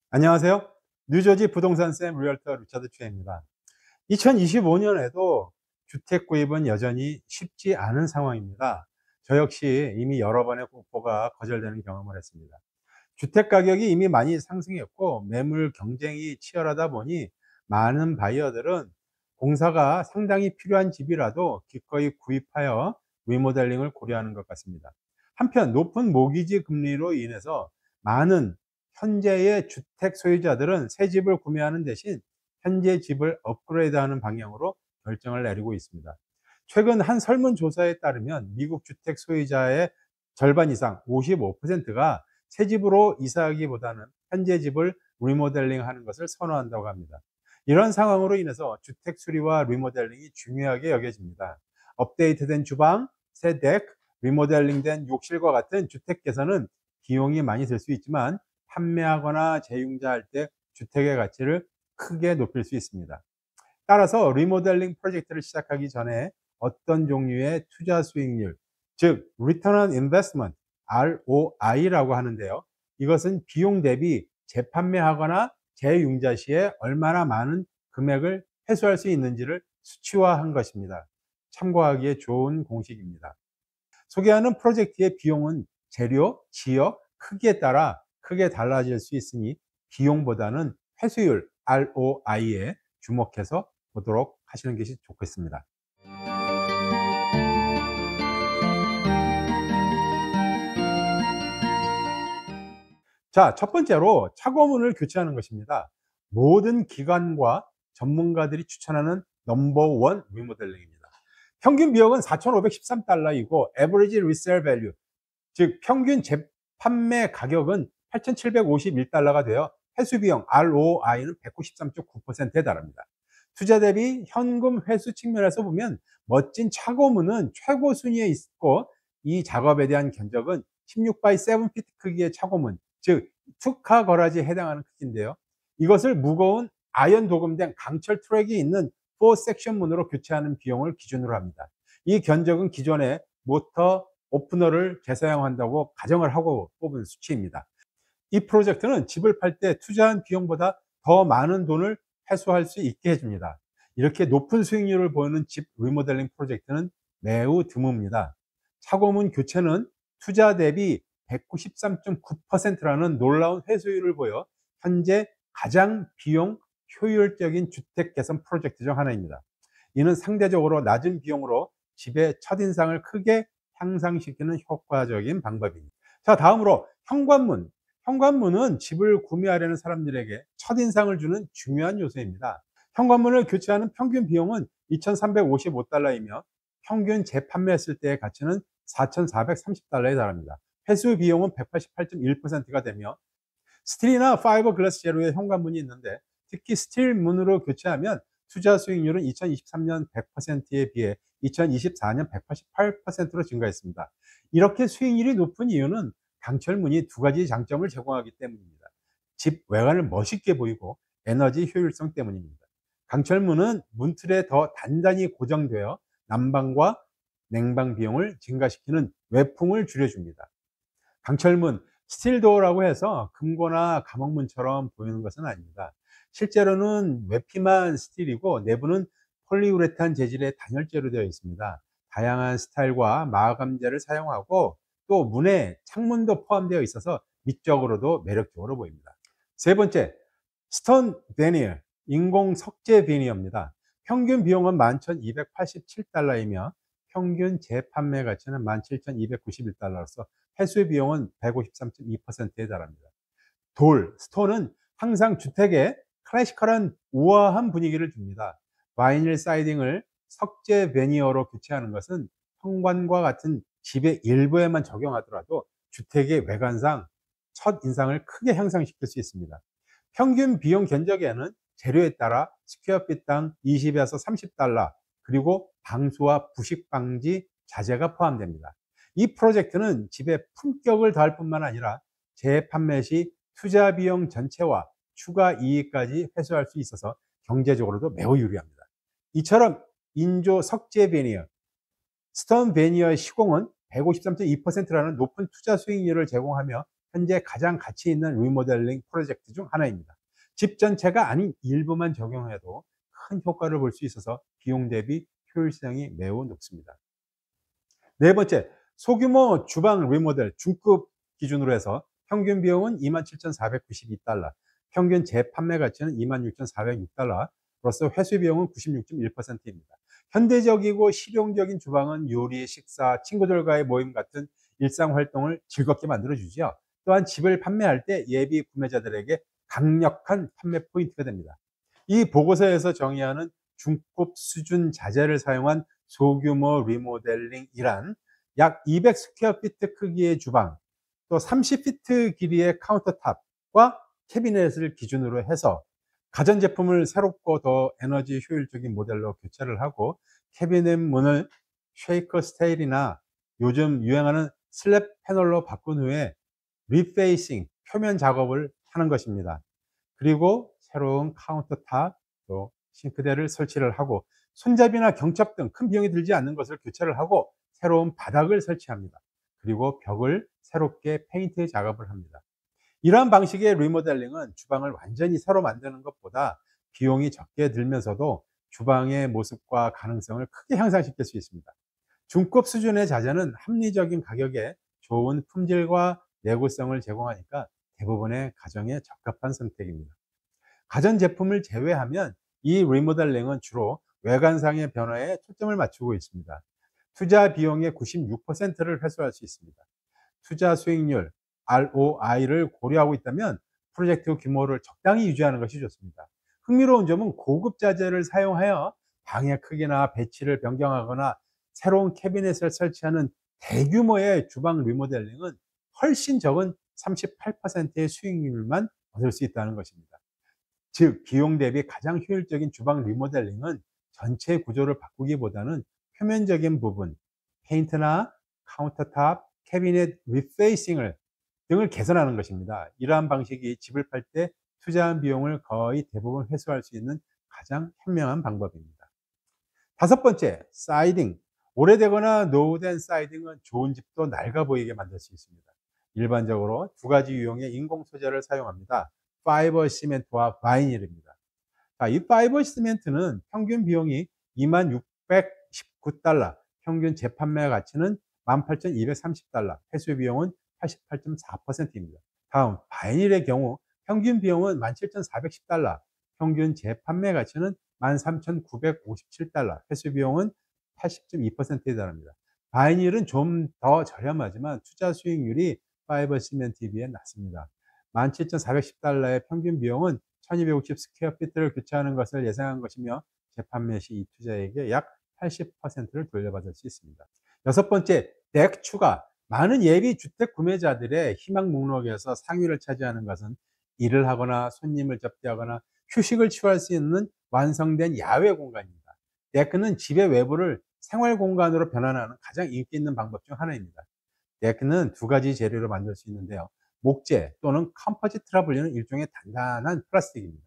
안녕하세요. 뉴저지 부동산쌤 리얼터 리차드 최입니다. 2025년에도 주택 구입은 여전히 쉽지 않은 상황입니다. 저 역시 이미 여러 번의 공포가 거절되는 경험을 했습니다. 주택 가격이 이미 많이 상승했고 매물 경쟁이 치열하다 보니 많은 바이어들은 공사가 상당히 필요한 집이라도 기꺼이 구입하여 리모델링을 고려하는 것 같습니다. 한편 높은 모기지 금리로 인해서 많은 현재의 주택 소유자들은 새 집을 구매하는 대신 현재 집을 업그레이드하는 방향으로 결정을 내리고 있습니다. 최근 한 설문조사에 따르면 미국 주택 소유자의 절반 이상 55%가 새 집으로 이사하기보다는 현재 집을 리모델링하는 것을 선호한다고 합니다. 이런 상황으로 인해서 주택 수리와 리모델링이 중요하게 여겨집니다. 업데이트된 주방, 새 덱, 리모델링된 욕실과 같은 주택 개선은 비용이 많이 들 수 있지만 판매하거나 재융자할 때 주택의 가치를 크게 높일 수 있습니다. 따라서 리모델링 프로젝트를 시작하기 전에 어떤 종류의 투자 수익률, 즉 Return on Investment, ROI라고 하는데요. 이것은 비용 대비 재판매하거나 재융자 시에 얼마나 많은 금액을 회수할 수 있는지를 수치화한 것입니다. 참고하기에 좋은 공식입니다. 소개하는 프로젝트의 비용은 재료, 지역, 크기에 따라 크게 달라질 수 있으니 비용보다는 회수율 ROI에 주목해서 보도록 하시는 것이 좋겠습니다. 자, 첫 번째로 차고문을 교체하는 것입니다. 모든 기관과 전문가들이 추천하는 넘버원 리모델링입니다. 평균 비용은 $4,513이고 average resale value, 즉 평균 재판매 가격은 $8,751가 되어 회수 비용 ROI는 193.9%에 달합니다. 투자 대비 현금 회수 측면에서 보면 멋진 차고문은 최고 순위에 있고 이 작업에 대한 견적은 16 x 7 피트 크기의 차고문, 즉 투카 거라지에 해당하는 크기인데요. 이것을 무거운 아연 도금된 강철 트랙이 있는 4 섹션 문으로 교체하는 비용을 기준으로 합니다. 이 견적은 기존의 모터 오프너를 재사용한다고 가정을 하고 뽑은 수치입니다. 이 프로젝트는 집을 팔 때 투자한 비용보다 더 많은 돈을 회수할 수 있게 해줍니다. 이렇게 높은 수익률을 보이는 집 리모델링 프로젝트는 매우 드뭅니다. 차고문 교체는 투자 대비 193.9%라는 놀라운 회수율을 보여 현재 가장 비용 효율적인 주택 개선 프로젝트 중 하나입니다. 이는 상대적으로 낮은 비용으로 집의 첫인상을 크게 향상시키는 효과적인 방법입니다. 자, 다음으로 현관문. 현관문은 집을 구매하려는 사람들에게 첫인상을 주는 중요한 요소입니다. 현관문을 교체하는 평균 비용은 $2,355이며 평균 재판매했을 때의 가치는 $4,430에 달합니다. 회수 비용은 188.1%가 되며 스틸이나 파이버글라스 재료의 현관문이 있는데 특히 스틸 문으로 교체하면 투자 수익률은 2023년 100%에 비해 2024년 188%로 증가했습니다. 이렇게 수익률이 높은 이유는 강철문이 두 가지 장점을 제공하기 때문입니다. 집 외관을 멋있게 보이고 에너지 효율성 때문입니다. 강철문은 문틀에 더 단단히 고정되어 난방과 냉방 비용을 증가시키는 외풍을 줄여줍니다. 강철문, 스틸도어라고 해서 금고나 감옥문처럼 보이는 것은 아닙니다. 실제로는 외피만 스틸이고 내부는 폴리우레탄 재질의 단열재로 되어 있습니다. 다양한 스타일과 마감재를 사용하고 또 문에 창문도 포함되어 있어서 미적으로도 매력적으로 보입니다. 세 번째, 스톤 베니어, 인공 석재 베니어입니다. 평균 비용은 $11,287이며 평균 재판매 가치는 $17,291로서 회수 비용은 153.2%에 달합니다. 스톤은 항상 주택에 클래시컬한 우아한 분위기를 줍니다. 바이닐 사이딩을 석재 베니어로 교체하는 것은 현관과 같은 집의 일부에만 적용하더라도 주택의 외관상 첫 인상을 크게 향상시킬 수 있습니다. 평균 비용 견적에는 재료에 따라 스퀘어핏당 $20에서 $30, 그리고 방수와 부식 방지 자재가 포함됩니다. 이 프로젝트는 집에 품격을 더할 뿐만 아니라 재판매 시 투자 비용 전체와 추가 이익까지 회수할 수 있어서 경제적으로도 매우 유리합니다. 이처럼 인조 석재 베니어, 스톤 베니어의 시공은 153.2%라는 높은 투자 수익률을 제공하며 현재 가장 가치 있는 리모델링 프로젝트 중 하나입니다. 집 전체가 아닌 일부만 적용해도 큰 효과를 볼 수 있어서 비용 대비 효율성이 매우 높습니다. 네 번째, 소규모 주방 리모델 중급 기준으로 해서 평균 비용은 27,492달러, 평균 재판매 가치는 26,406달러로서 회수 비용은 96.1%입니다. 현대적이고 실용적인 주방은 요리, 식사, 친구들과의 모임 같은 일상 활동을 즐겁게 만들어주지요. 또한 집을 판매할 때 예비 구매자들에게 강력한 판매 포인트가 됩니다. 이 보고서에서 정의하는 중급 수준 자재를 사용한 소규모 리모델링이란 약 200 스퀘어피트 크기의 주방, 또 30피트 길이의 카운터탑과 캐비넷을 기준으로 해서 가전제품을 새롭고 더 에너지 효율적인 모델로 교체를 하고 캐비넷 문을 쉐이커 스타일이나 요즘 유행하는 슬랩 패널로 바꾼 후에 리페이싱, 표면 작업을 하는 것입니다. 그리고 새로운 카운터탑, 또 싱크대를 설치를 하고 손잡이나 경첩 등 큰 비용이 들지 않는 것을 교체를 하고 새로운 바닥을 설치합니다. 그리고 벽을 새롭게 페인트 작업을 합니다. 이러한 방식의 리모델링은 주방을 완전히 새로 만드는 것보다 비용이 적게 들면서도 주방의 모습과 가능성을 크게 향상시킬 수 있습니다. 중급 수준의 자재는 합리적인 가격에 좋은 품질과 내구성을 제공하니까 대부분의 가정에 적합한 선택입니다. 가전제품을 제외하면 이 리모델링은 주로 외관상의 변화에 초점을 맞추고 있습니다. 투자 비용의 96%를 회수할 수 있습니다. 투자 수익률 ROI를 고려하고 있다면 프로젝트 규모를 적당히 유지하는 것이 좋습니다. 흥미로운 점은 고급 자재를 사용하여 방의 크기나 배치를 변경하거나 새로운 캐비넷을 설치하는 대규모의 주방 리모델링은 훨씬 적은 38%의 수익률만 얻을 수 있다는 것입니다. 즉 비용 대비 가장 효율적인 주방 리모델링은 전체 구조를 바꾸기보다는 표면적인 부분, 페인트나 카운터탑, 캐비넷 리페이싱을 등을 개선하는 것입니다. 이러한 방식이 집을 팔 때 투자한 비용을 거의 대부분 회수할 수 있는 가장 현명한 방법입니다. 다섯 번째, 사이딩. 오래되거나 노후된 사이딩은 좋은 집도 낡아 보이게 만들 수 있습니다. 일반적으로 두 가지 유형의 인공 소재를 사용합니다. 파이버 시멘트와 바이닐입니다. 이 파이버 시멘트는 평균 비용이 2619달러, 평균 재판매 가치는 18,230달러, 회수 비용은 88.4%입니다. 다음 바이닐의 경우 평균 비용은 17,410달러, 평균 재판매 가치는 13,957달러, 회수 비용은 80.2%에 달합니다. 바이닐은 좀 더 저렴하지만 투자 수익률이 파이버 시멘트에 비해 낮습니다. 17,410달러의 평균 비용은 1250 스퀘어피트를 교체하는 것을 예상한 것이며 재판매 시 이 투자액의 약 80%를 돌려받을 수 있습니다. 여섯 번째, 덱 추가. 많은 예비 주택 구매자들의 희망 목록에서 상위를 차지하는 것은 일을 하거나 손님을 접대하거나 휴식을 취할 수 있는 완성된 야외 공간입니다. 데크는 집의 외부를 생활 공간으로 변환하는 가장 인기 있는 방법 중 하나입니다. 데크는 두 가지 재료로 만들 수 있는데요. 목재 또는 컴포지트라 불리는 일종의 단단한 플라스틱입니다.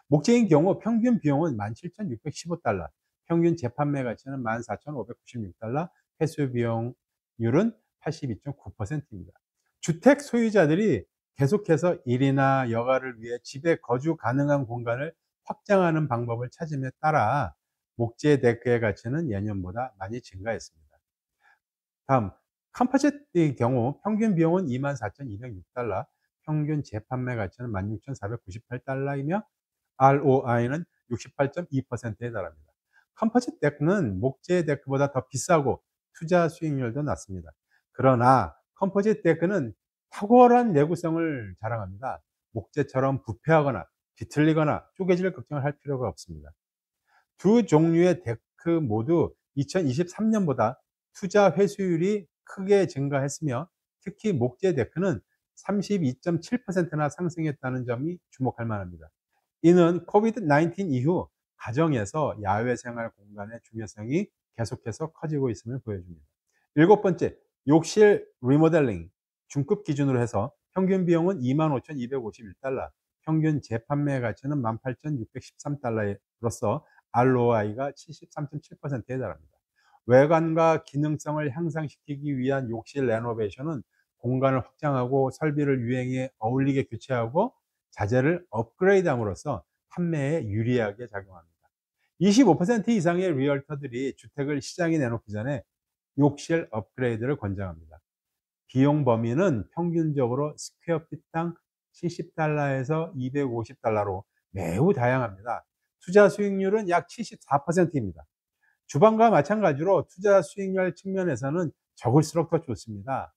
목재인 경우 평균 비용은 17,615달러, 평균 재판매 가치는 14,596달러, 회수 비용률은 82.9%입니다. 주택 소유자들이 계속해서 일이나 여가를 위해 집에 거주 가능한 공간을 확장하는 방법을 찾음에 따라 목재 데크의 가치는 예년보다 많이 증가했습니다. 다음, 컴포지트의 경우 평균 비용은 24,206달러, 평균 재판매 가치는 16,498달러이며 ROI는 68.2%에 달합니다. 컴포지트 데크는 목재 데크보다 더 비싸고 투자 수익률도 낮습니다. 그러나 컴포지트 데크는 탁월한 내구성을 자랑합니다. 목재처럼 부패하거나 비틀리거나 쪼개질 걱정을 할 필요가 없습니다. 두 종류의 데크 모두 2023년보다 투자 회수율이 크게 증가했으며 특히 목재 데크는 32.7%나 상승했다는 점이 주목할 만합니다. 이는 코비드-19 이후 가정에서 야외 생활 공간의 중요성이 계속해서 커지고 있음을 보여줍니다. 일곱 번째, 욕실 리모델링. 중급 기준으로 해서 평균 비용은 25,251달러, 평균 재판매 가치는 18,613달러로서 ROI가 73.7%에 달합니다. 외관과 기능성을 향상시키기 위한 욕실 레노베이션은 공간을 확장하고 설비를 유행에 어울리게 교체하고 자재를 업그레이드함으로써 판매에 유리하게 작용합니다. 25% 이상의 리얼터들이 주택을 시장에 내놓기 전에 욕실 업그레이드를 권장합니다. 비용 범위는 평균적으로 스퀘어 피당 $70에서 $250로 매우 다양합니다. 투자 수익률은 약 74%입니다. 주방과 마찬가지로 투자 수익률 측면에서는 적을수록 더 좋습니다.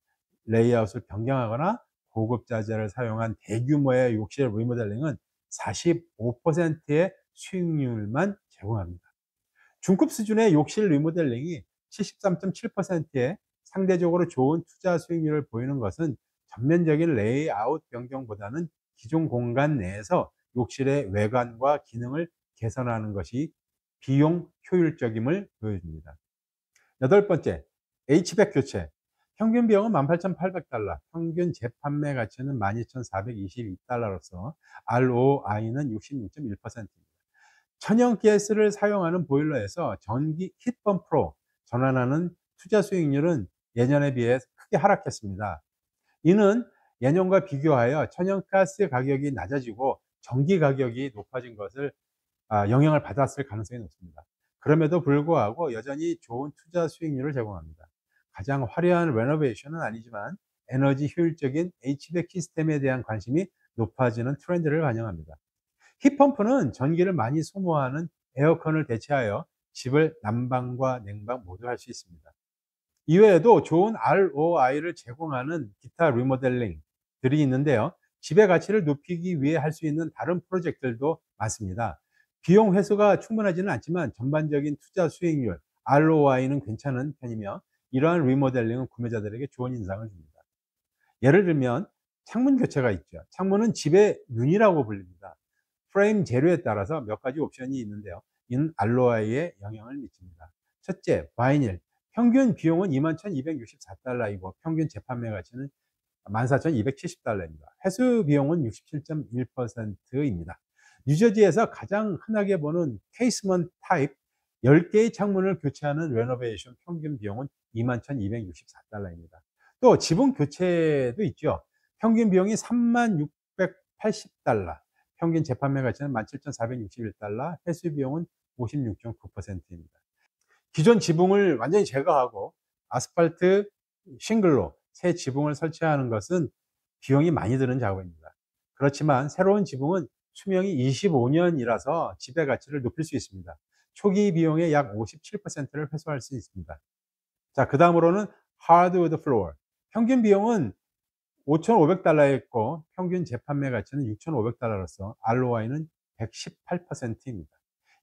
레이아웃을 변경하거나 고급 자재를 사용한 대규모의 욕실 리모델링은 45%의 수익률만 제공합니다. 중급 수준의 욕실 리모델링이 73.7%의 상대적으로 좋은 투자 수익률을 보이는 것은 전면적인 레이아웃 변경보다는 기존 공간 내에서 욕실의 외관과 기능을 개선하는 것이 비용 효율적임을 보여줍니다. 여덟 번째, H백 교체. 평균 비용은 $18,800, 평균 재판매 가치는 $12,422로서 ROI는 66.1%입니다. 천연 가스를 사용하는 보일러에서 전기 히트펌프로 전환하는 투자 수익률은 예년에 비해 크게 하락했습니다. 이는 예년과 비교하여 천연가스 가격이 낮아지고 전기 가격이 높아진 것을 영향을 받았을 가능성이 높습니다. 그럼에도 불구하고 여전히 좋은 투자 수익률을 제공합니다. 가장 화려한 레노베이션은 아니지만 에너지 효율적인 H백 시스템에 대한 관심이 높아지는 트렌드를 반영합니다. 히트펌프는 전기를 많이 소모하는 에어컨을 대체하여 집을 난방과 냉방 모두 할 수 있습니다. 이외에도 좋은 ROI를 제공하는 기타 리모델링들이 있는데요. 집의 가치를 높이기 위해 할 수 있는 다른 프로젝트들도 많습니다. 비용 회수가 충분하지는 않지만 전반적인 투자 수익률, ROI는 괜찮은 편이며 이러한 리모델링은 구매자들에게 좋은 인상을 줍니다. 예를 들면 창문 교체가 있죠. 창문은 집의 눈이라고 불립니다. 프레임 재료에 따라서 몇 가지 옵션이 있는데요. 이는 ROI에 영향을 미칩니다. 첫째, 바이닐. 평균 비용은 $21,264이고 평균 재판매 가치는 $14,270입니다. 회수 비용은 67.1%입니다. 뉴저지에서 가장 흔하게 보는 케이스먼트 타입 10개의 창문을 교체하는 레노베이션 평균 비용은 $21,264입니다. 또 지붕 교체도 있죠. 평균 비용이 $3680, 평균 재판매 가치는 $17,461, 회수 비용은 56.9%입니다. 기존 지붕을 완전히 제거하고 아스팔트 싱글로 새 지붕을 설치하는 것은 비용이 많이 드는 작업입니다. 그렇지만 새로운 지붕은 수명이 25년이라서 집의 가치를 높일 수 있습니다. 초기 비용의 약 57%를 회수할 수 있습니다. 자, 그 다음으로는 하드우드 플로어. 평균 비용은 $5,500였고 평균 재판매 가치는 $6,500로서 ROI는 118%입니다.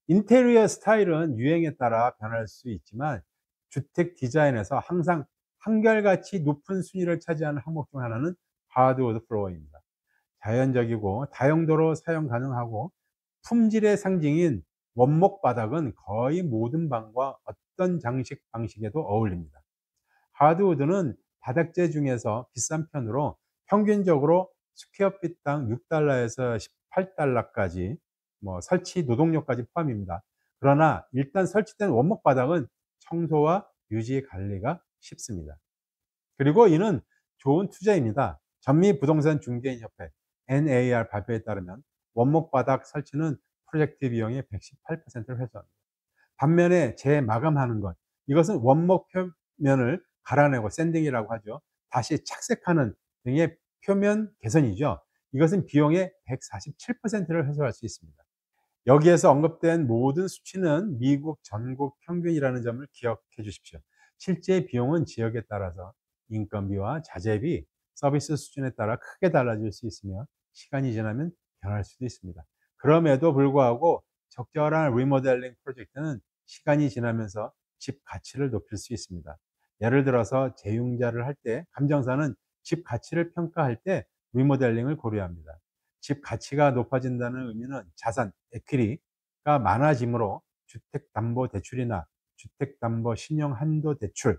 인테리어 스타일은 유행에 따라 변할 수 있지만 주택 디자인에서 항상 한결같이 높은 순위를 차지하는 항목 중 하나는 하드우드 플로어입니다. 자연적이고 다용도로 사용 가능하고 품질의 상징인 원목 바닥은 거의 모든 방과 어떤 장식 방식에도 어울립니다. 하드우드는 바닥재 중에서 비싼 편으로 평균적으로 스퀘어핏당 $6에서 $18까지 설치 노동료까지 포함입니다. 그러나 일단 설치된 원목 바닥은 청소와 유지 관리가 쉽습니다. 그리고 이는 좋은 투자입니다. 전미부동산중개인협회 NAR 발표에 따르면 원목 바닥 설치는 프로젝트 비용의 118%를 회수합니다. 반면에 재마감하는 것, 이것은 원목 표면을 갈아내고 샌딩이라고 하죠. 다시 착색하는 등의 표면 개선이죠. 이것은 비용의 147%를 회수할 수 있습니다. 여기에서 언급된 모든 수치는 미국 전국 평균이라는 점을 기억해 주십시오. 실제 비용은 지역에 따라서 인건비와 자재비, 서비스 수준에 따라 크게 달라질 수 있으며 시간이 지나면 변할 수도 있습니다. 그럼에도 불구하고 적절한 리모델링 프로젝트는 시간이 지나면서 집 가치를 높일 수 있습니다. 예를 들어서 재융자를 할 때 감정사는 집 가치를 평가할 때 리모델링을 고려합니다. 집 가치가 높아진다는 의미는 자산, 에퀴티가 많아지므로 주택담보대출이나 주택담보신용한도대출을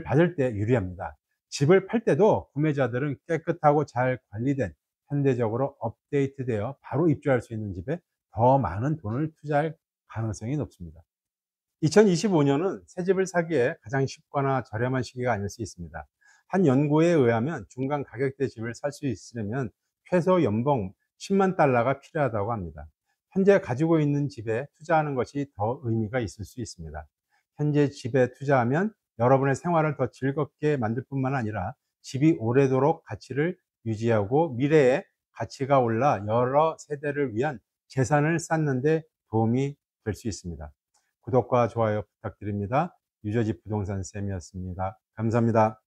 받을 때 유리합니다. 집을 팔 때도 구매자들은 깨끗하고 잘 관리된 현대적으로 업데이트되어 바로 입주할 수 있는 집에 더 많은 돈을 투자할 가능성이 높습니다. 2025년은 새 집을 사기에 가장 쉽거나 저렴한 시기가 아닐 수 있습니다. 한 연구에 의하면 중간 가격대 집을 살 수 있으려면 최소 연봉 10만 달러가 필요하다고 합니다. 현재 가지고 있는 집에 투자하는 것이 더 의미가 있을 수 있습니다. 현재 집에 투자하면 여러분의 생활을 더 즐겁게 만들 뿐만 아니라 집이 오래도록 가치를 유지하고 미래에 가치가 올라 여러 세대를 위한 재산을 쌓는 데 도움이 될 수 있습니다. 구독과 좋아요 부탁드립니다. 유저집 부동산 쌤이었습니다. 감사합니다.